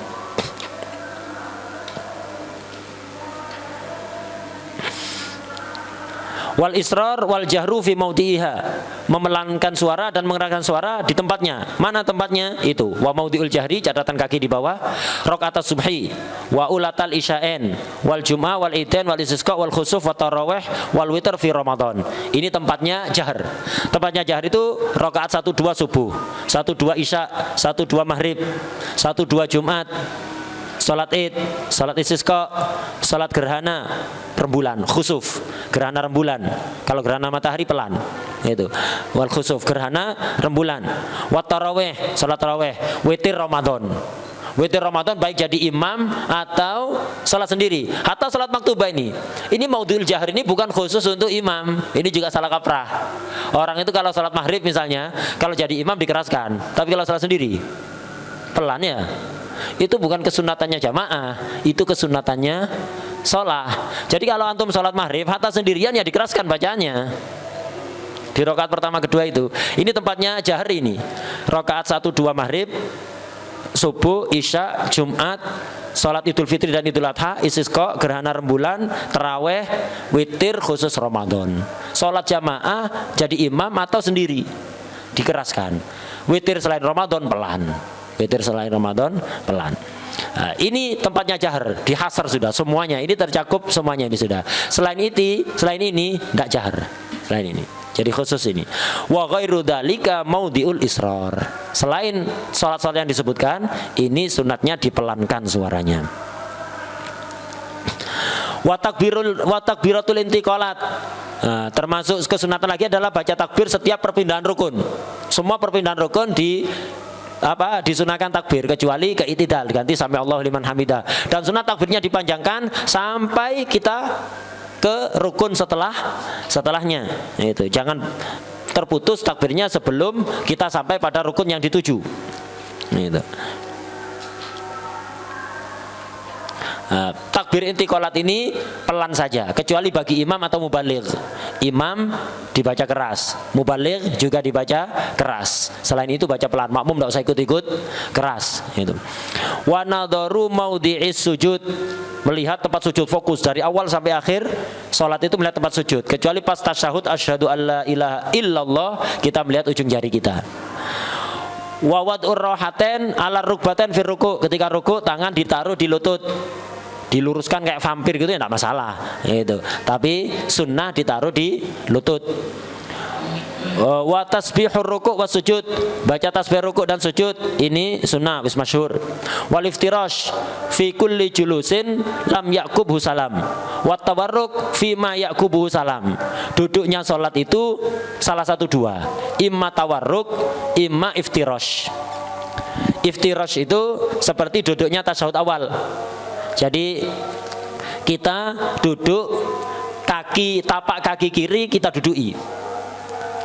Wal israr wal jahru fi maudhi'iha, memelankan suara dan mengeraskan suara di tempatnya. Mana tempatnya? Itu wa maudhi'ul jahri, catatan kaki di bawah, rakaat subhi wa ulatal isya'in wal jum'ah wal idain wal istisqa wal khusuf wa tarawih wal witr fi Ramadan. Ini tempatnya jahar. Tempatnya jahar itu rakaat 1 2 subuh, 1 2 isya, 1 2 maghrib, 1 2 Jumat, salat id, salat istisqa, salat gerhana rembulan, khusuf, gerhana rembulan. Kalau gerhana matahari pelan, itu. Wal khusuf, gerhana rembulan. Wat tarawih, salat tarawih, witir Ramadan. Witir Ramadan baik jadi imam atau salat sendiri, atau salat maktubah ini. Ini maudhi'ul jahr ini bukan khusus untuk imam. Ini juga salah kaprah. Orang itu kalau salat maghrib misalnya, kalau jadi imam dikeraskan, tapi kalau salat sendiri pelan ya. Itu bukan kesunatannya jamaah, itu kesunatannya sholat. Jadi kalau antum sholat maghrib hatta sendirian ya dikeraskan bacaannya di rakaat pertama kedua itu. Ini tempatnya jahar ini. Rakaat 1 2 maghrib, subuh, isya, Jumat, sholat Idul Fitri dan Idul Adha, istisqa, gerhana rembulan, taraweh, witir khusus Ramadan. Sholat jamaah jadi imam atau sendiri dikeraskan. Witir selain Ramadan pelan. Witir selain Ramadan pelan. Nah, ini tempatnya jahar, dihasar sudah semuanya. Ini tercakup semuanya ini sudah. Selain ini tidak jahar. Selain ini. Jadi khusus ini. Wa ghairu dzalika maudhi'ul israr. Selain salat-salat yang disebutkan, ini sunatnya dipelankan suaranya. Wa takbiratul intiqalat. Nah, termasuk kesunatan lagi adalah baca takbir setiap perpindahan rukun. Semua perpindahan rukun disunahkan takbir kecuali ke i'tidal, diganti sampai Allahu liman hamidah. Dan sunat takbirnya dipanjangkan sampai kita ke rukun setelahnya. Itu jangan terputus takbirnya sebelum kita sampai pada rukun yang dituju. Itu. Takbir intiqalat ini pelan saja, kecuali bagi imam atau mubaligh. Imam dibaca keras, mubaligh juga dibaca keras. Selain itu baca pelan, makmum tidak usah ikut-ikut keras. Itu. Wa nadharu maudhi'is sujud, melihat tempat sujud, fokus dari awal sampai akhir salat itu melihat tempat sujud, kecuali pas tasyahud asyhadu alla ilaha illallah kita melihat ujung jari kita. Wa wad'ur rahaten ala rukbaten fir ruku, ketika ruku tangan ditaruh di lutut, diluruskan kayak vampir gitu ya tidak masalah itu, tapi sunnah ditaruh di lutut. Wa tasbihur ruku' was sujud, baca tasbih ruku' dan sujud ini sunnah wis masyhur. Wal iftirash fi kulli julusin lam yaqubhu salam wa tawarruk fi ma yaqubhu salam. Duduknya salat itu salah satu dua, imma tawarruk imma iftirash. Iftirash itu seperti duduknya tasyahud awal. Jadi kita duduk, tapak kaki kiri kita duduki.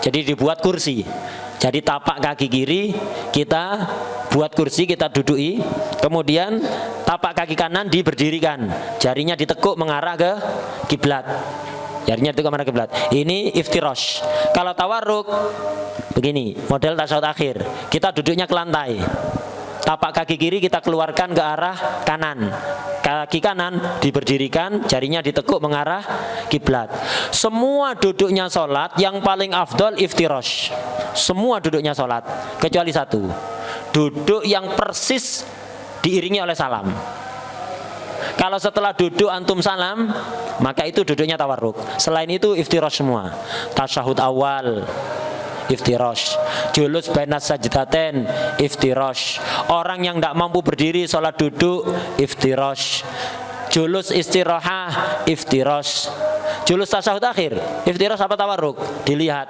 Jadi dibuat kursi. Jadi tapak kaki kiri kita buat kursi, kita duduki. Kemudian tapak kaki kanan diberdirikan. Jarinya ditekuk mengarah ke kiblat. Jarinya ditekuk mengarah ke kiblat. Ini iftirash. Kalau tawarruk begini, model tasyahud akhir. Kita duduknya ke lantai. Tapak kaki kiri kita keluarkan ke arah kanan. Kaki kanan diberdirikan, jarinya ditekuk mengarah kiblat. Semua duduknya sholat yang paling afdol iftirash. Semua duduknya sholat kecuali satu, duduk yang persis diiringi oleh salam. Kalau setelah duduk antum salam, maka itu duduknya tawarruk. Selain itu iftirash semua. Tasyahud awal iftirash, julus bainas sajdatain iftirash, orang yang tidak mampu berdiri sholat duduk iftirash, julus istirahah iftirash, julus tasyahud akhir iftirash apa tawarruk. Dilihat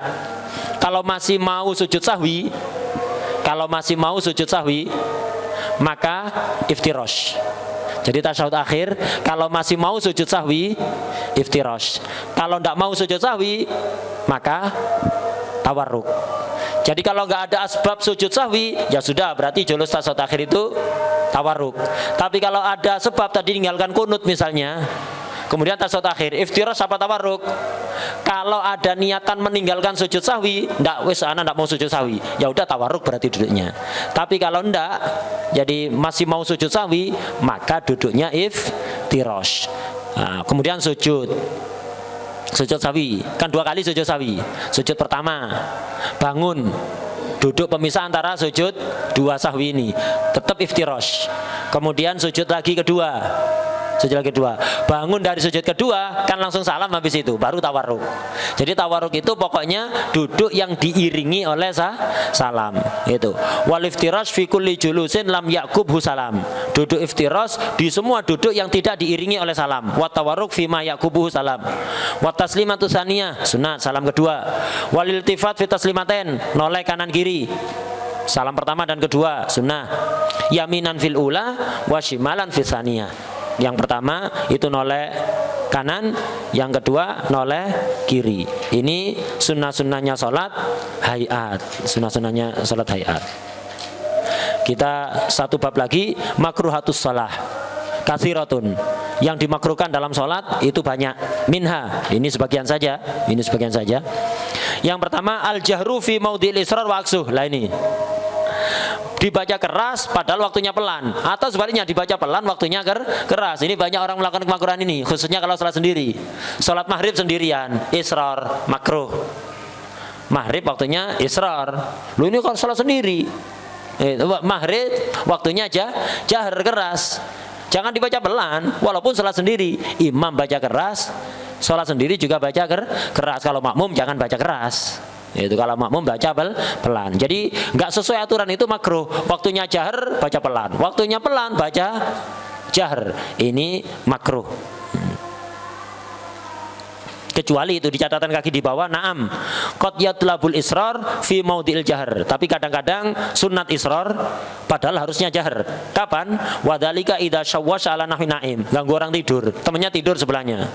kalau masih mau sujud sahwi, maka iftirash. Jadi tasyahud akhir kalau masih mau sujud sahwi iftirash, kalau tidak mau sujud sahwi maka tawarruk. Jadi kalau nggak ada asbab sujud sahwi, ya sudah berarti julus tasyahud akhir itu tawarruk. Tapi kalau ada sebab tadi tinggalkan kunut misalnya, kemudian tasyahud akhir iftirash apa tawarruk. Kalau ada niatan meninggalkan sujud sahwi, ndak wis ana ndak mau sujud sahwi, ya udah tawarruk berarti duduknya. Tapi kalau ndak, jadi masih mau sujud sahwi, maka duduknya iftirash. Nah, kemudian sujud. Sujud sawi, kan 2 kali sujud sawi. Sujud pertama, bangun, duduk pemisah antara sujud 2 sahwi ini, tetap iftirash. Kemudian sujud lagi kedua, bangun dari sujud kedua, kan langsung salam habis itu, baru tawarruk. Jadi tawarruk itu pokoknya duduk yang diiringi oleh salam. Itu. Wal iftirash fi kulli julusin lam yaqubhu salam. Duduk iftirash di semua duduk yang tidak diiringi oleh salam. Wa tawarruk fi ma yaqubhu salam. Wa taslimatu tsaniyah, sunat salam kedua. Wal iltifat fi taslimatain, noleh kanan kiri. Salam pertama dan kedua, sunnah. Yaminan fil ula wa shimalan fi tsaniyah. Yang pertama itu noleh kanan, yang kedua noleh kiri. Ini sunnah-sunnahnya sholat hayat, sunnah-sunnahnya sholat hayat. Kita satu bab lagi, makruhatus sholah katsiratun. Yang dimakruhkan dalam sholat itu banyak. Minha, ini sebagian saja. Yang pertama al-jahru fi maudhi'il israr wa aksuh. Lah ini dibaca keras padahal waktunya pelan, atau sebaliknya dibaca pelan waktunya keras. Ini banyak orang melakukan kemakruhan ini, khususnya kalau sholat sendiri. Sholat maghrib sendirian, israr, makruh. Maghrib waktunya israr. Lu ini kalau sholat sendiri, maghrib waktunya jahar keras. Jangan dibaca pelan, walaupun sholat sendiri. Imam baca keras, sholat sendiri juga baca keras. Kalau makmum jangan baca keras. Itu kalau makmum baca pelan. Jadi nggak sesuai aturan, itu makruh. Waktunya jahar baca pelan, waktunya pelan baca jahar. Ini makruh. Kecuali itu di catatan kaki di bawah, na'am qad yatlabul israr fi maudhi'il jahar. Tapi kadang-kadang sunat israr padahal harusnya jahar. Kapan? Wadzalika idza syawwasha ala nahwi na'im. Ganggu orang tidur, temennya tidur sebelahnya.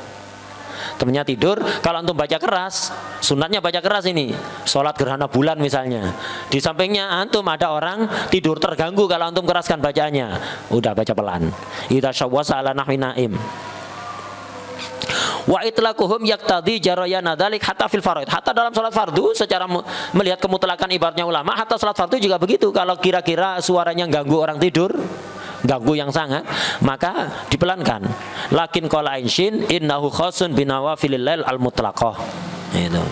Temennya tidur, kalau antum baca keras, sunatnya baca keras ini. Sholat gerhana bulan misalnya, di sampingnya antum ada orang tidur, terganggu kalau antum keraskan bacaannya. Udah baca pelan. Idza syawwasa ala nahwi naim. Wa itlaquhum yaqtadi jarayana dzalik hatta fil faraid. Hatta dalam salat fardu, secara melihat kemutlakan ibaratnya ulama, hatta salat fardu juga begitu. Kalau kira-kira suaranya ganggu orang tidur, ganggu yang sangat, maka dipelankan. Lakin qala ainsyin innahu khasun binawafilil lail al mutlaqah. Itu.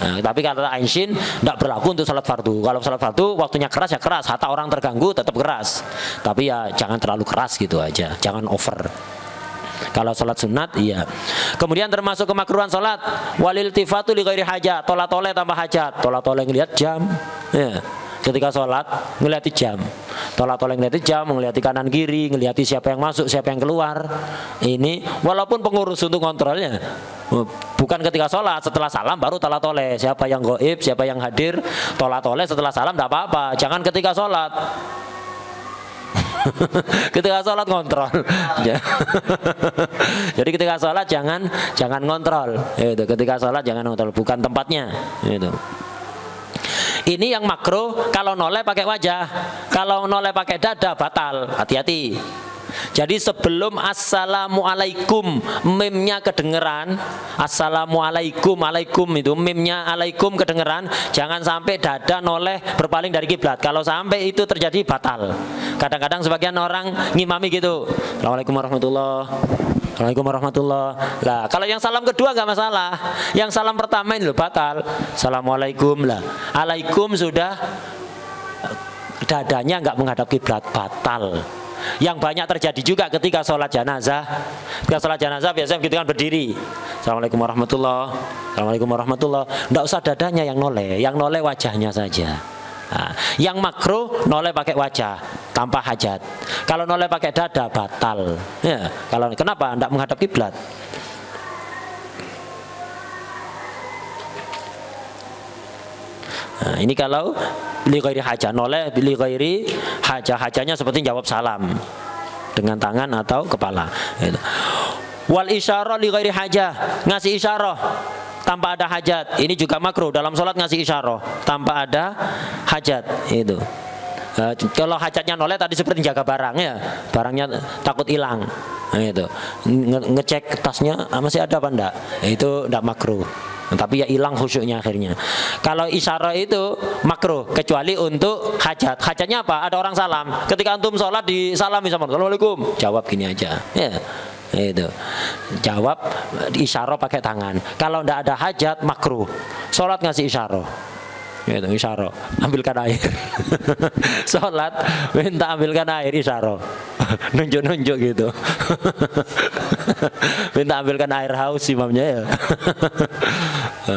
Nah, tapi kata ainsyin tidak berlaku untuk salat fardu. Kalau salat fardu waktunya keras ya keras, hatta orang terganggu tetap keras. Tapi ya jangan terlalu keras gitu aja, jangan over. Kalau sholat sunat, iya. Kemudian termasuk kemakruhan sholat, walil tifatu li ghairi hajat, tola-tole tanpa hajat. Tola-tole ngelihat jam, ya. Ketika sholat ngeliati jam, tola-tole ngeliati jam, ngeliati kanan kiri, ngeliati siapa yang masuk, siapa yang keluar. Ini walaupun pengurus untuk kontrolnya, bukan ketika sholat, setelah salam baru tola-tole. Siapa yang gaib, siapa yang hadir, tola-tole setelah salam tidak apa-apa. Jangan ketika sholat. Ketika sholat kontrol. Jadi ketika sholat jangan kontrol. Itu ketika sholat jangan kontrol, bukan tempatnya. Itu. Ini yang makruh kalau noleh pakai wajah. Kalau noleh pakai dada batal. Hati-hati. Jadi sebelum assalamualaikum mimnya kedengeran, assalamualaikum, alaikum itu mimnya alaikum kedengeran, jangan sampai dada noleh berpaling dari kiblat. Kalau sampai itu terjadi batal. Kadang-kadang sebagian orang ngimami gitu, assalamualaikum warahmatullahi wabarakatuh. Assalamualaikum warahmatullahi. Lah, kalau yang salam kedua nggak masalah. Yang salam pertama ini loh batal. Assalamualaikum lah. Alaikum sudah dadanya nggak menghadap kiblat, batal. Yang banyak terjadi juga ketika sholat jenazah. Ketika sholat jenazah biasanya begitu kan berdiri. Assalamualaikum warahmatullahi. Assalamualaikum warahmatullahi. Nggak usah dadanya yang noleh wajahnya saja. Nah, yang makruh noleh pakai wajah tanpa hajat. Kalau noleh pakai dada batal. Ya, kalau kenapa? Nggak menghadap kiblat. Nah, ini kalau li ghairi hajah, noleh li ghairi hajah. Hajahnya seperti jawab salam dengan tangan atau kepala. Gitu. Wal isyarah li ghairi hajah, ngasih isyarah tanpa ada hajat. Ini juga makruh dalam sholat, ngasih isyarah tanpa ada hajat. Itu. Kalau hajatnya noleh tadi seperti jaga barang ya, barangnya takut hilang. Itu. Ngecek tasnya masih ada apa enggak? Itu enggak makruh. Tapi ya hilang khusyuknya akhirnya. Kalau isyarah itu makruh kecuali untuk hajat. Hajatnya apa? Ada orang salam. Ketika antum sholat disalami sama Assalamualaikum, jawab gini aja. Ya, Itu. Jawab isyarah pakai tangan. Kalau ndak ada hajat makruh. Salat ngasih isyarah. Itu isyarah, ambilkan air. Salat minta ambilkan air, isyarah. Nunjuk-nunjuk gitu. Minta ambilkan air haus imamnya ya.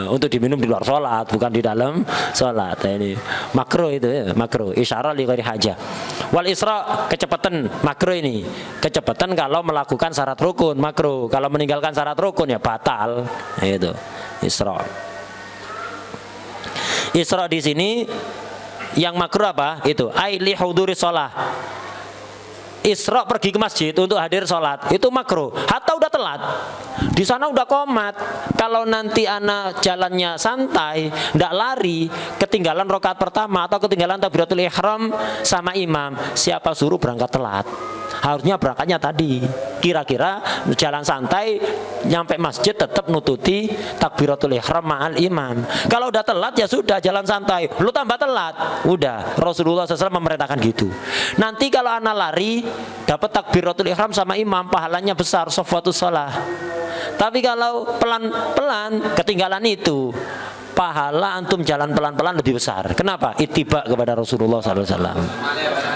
Untuk diminum di luar sholat, bukan di dalam sholat. Ini makruh itu ya, makruh. Isyarah li ghairi hajah. Wal isra, kecepatan makruh ini. Kecepatan kalau melakukan syarat rukun makruh. Kalau meninggalkan syarat rukun ya batal. Itu isra. Isra di sini yang makruh apa? Itu aili huduri shalah. Isra pergi ke masjid untuk hadir sholat itu makruh. Hatta udah telat, di sana udah komat. Kalau nanti anak jalannya santai, ndak lari, ketinggalan rakaat pertama atau ketinggalan takbiratul ihram sama imam, siapa suruh berangkat telat? Harusnya berangkatnya tadi. Kira-kira jalan santai nyampe masjid tetap nututi takbiratul ihram ma'al imam. Kalau udah telat ya sudah jalan santai. Lu tambah telat, udah. Rasulullah SAW memerintahkan gitu. Nanti kalau anak lari dapat takbiratul ihram sama imam, pahalanya besar, shafwatus shalah. Tapi kalau pelan-pelan ketinggalan itu, pahala antum jalan pelan-pelan lebih besar. Kenapa? Ittiba kepada Rasulullah SAW.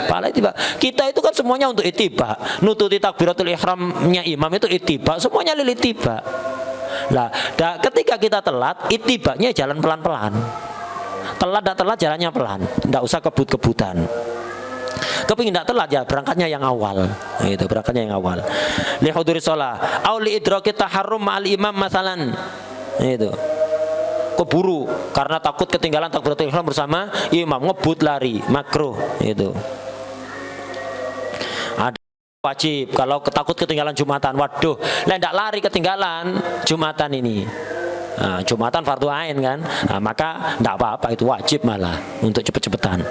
Pahala ittiba. Kita itu kan semuanya untuk ittiba. Nututi takbiratul ihramnya imam itu ittiba. Semuanya lil ittiba. Lah, ketika kita telat, ittibanya jalan pelan-pelan. Telat jalannya pelan. Enggak usah kebut-kebutan. Kepingin tidak telat ya berangkatnya yang awal. Itu berangkatnya yang awal. Li huduri shalah au li idraki taharrum ma'al imam masalan. Itu. Keburu karena takut ketinggalan takbiratul ihram bersama imam, ngebut lari, makruh itu. Ada wajib kalau takut ketinggalan Jumatan. Waduh, ndak lari ketinggalan Jumatan ini. Nah, Jumatan fardu ain kan. Nah, maka ndak apa-apa, itu wajib malah untuk cepet-cepetan.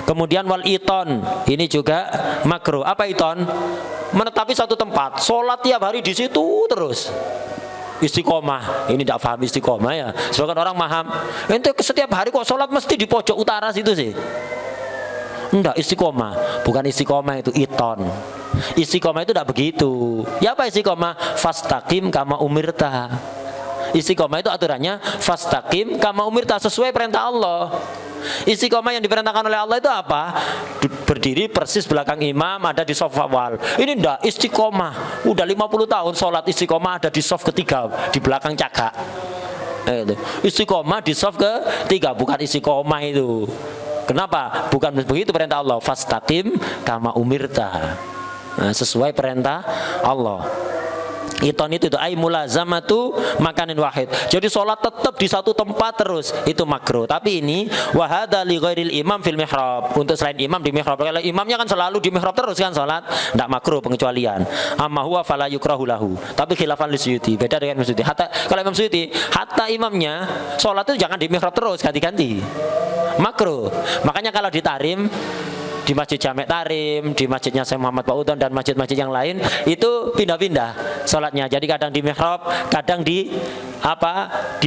Kemudian wal iton, ini juga makruh. Apa iton? Menetapi satu tempat, sholat tiap hari di situ terus. Istiqomah, ini tidak paham istiqomah ya. Sebagian orang paham, ente setiap hari kok sholat mesti di pojok utara situ sih. Enggak, istiqomah. Bukan istiqomah, itu iton. Istiqomah itu tidak begitu. Ya apa istiqomah? Fastaqim kama umirta. Istiqomah itu aturannya fastaqim kama umirta, sesuai perintah Allah. Istiqomah yang diperintahkan oleh Allah itu apa? Berdiri persis belakang imam, ada di shaf awal. Ini ndak istiqomah. Udah 50 tahun sholat istiqomah ada di shaf ketiga, di belakang cagak. Istiqomah di shaf ketiga, bukan istiqomah itu. Kenapa? Bukan begitu perintah Allah. Fastaqim kama umirta. Nah, sesuai perintah Allah. Iton itu ai mulazamatu makanin wahid. Jadi sholat tetap di satu tempat terus, itu makruh. Tapi ini wahada li ghairil imam fil mihrab, untuk selain imam di mihrab. Kalau imamnya kan selalu di mihrab terus kan sholat, tidak makruh pengecualian. Amma huwa fala yukrahu lahu. Tapi khilafan li Suyuti, beda dengan Imam Suyuti. Kalau Imam Suyuti, hatta imamnya sholat itu jangan di mihrab terus, ganti-ganti. Makruh. Makanya kalau di tarim, di Masjid Jamek Tarim, di masjidnya Syekh Muhammad Ba'udhan dan masjid-masjid yang lain itu pindah-pindah sholatnya. Jadi kadang di mihrab, kadang di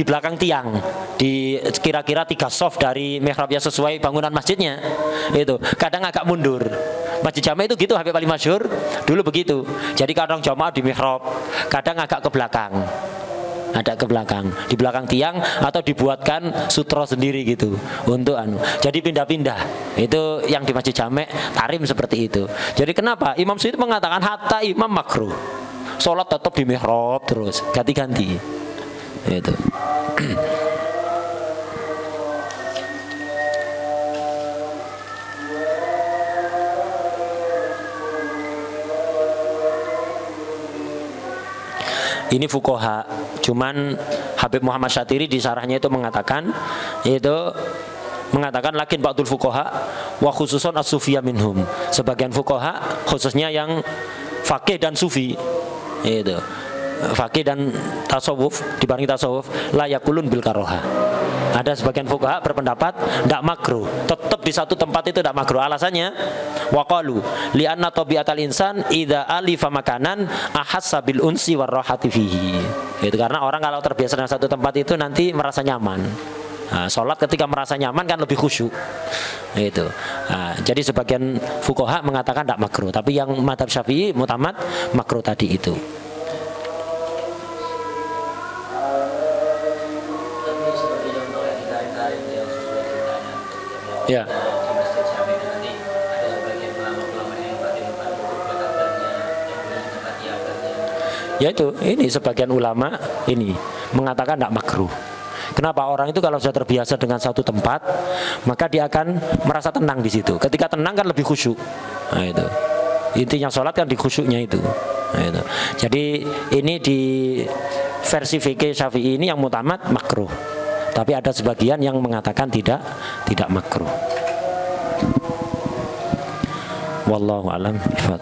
belakang tiang, di kira-kira 3 shaf dari mihrab yang sesuai bangunan masjidnya. Itu kadang agak mundur. Masjid Jamek itu gitu, Habib paling masyhur dulu begitu. Jadi kadang jamaah di mihrab, kadang agak ke belakang. Ada ke belakang, di belakang tiang, atau dibuatkan sutro sendiri gitu untuk jadi pindah-pindah. Itu yang di Masjid Jamek Tarim seperti itu. Jadi kenapa Imam Suyuti mengatakan hatta imam makruh, sholat tetap di mihrab terus, ganti-ganti. Itu. Ini fuqaha, cuman Habib Muhammad Syatiri di syarahnya itu mengatakan lakin ba'dul fuqaha wa khususun as-sufiyya minhum. Sebagian fuqaha khususnya yang faqih dan sufi, itu faqih dan tasawuf, dibanding tasawuf la yakulun bil karoha. Ada sebagian fuqaha berpendapat tidak makruh, tetap di satu tempat itu tidak makruh. Alasannya waqalu li anna tabiatal insan idza alifa makanan ahassa bil unsi war rahati fihi. Itu karena orang kalau terbiasa dengan satu tempat itu nanti merasa nyaman. Sholat ketika merasa nyaman kan lebih khusyuk. Itu. Jadi sebagian fuqaha mengatakan tidak makruh, tapi yang mazhab Syafi'i mutamad makruh tadi itu. Ya. Yaitu ini sebagian ulama ini mengatakan tidak makruh. Kenapa? Orang itu kalau sudah terbiasa dengan satu tempat, maka dia akan merasa tenang di situ. Ketika tenang kan lebih khusyuk. Nah, itu intinya sholat kan di khusyuknya itu. Nah, itu. Jadi ini di versi fikih Syafi'i ini yang mutamad makruh. Tapi ada sebagian yang mengatakan tidak makruh. Wallahu a'lam bishawab.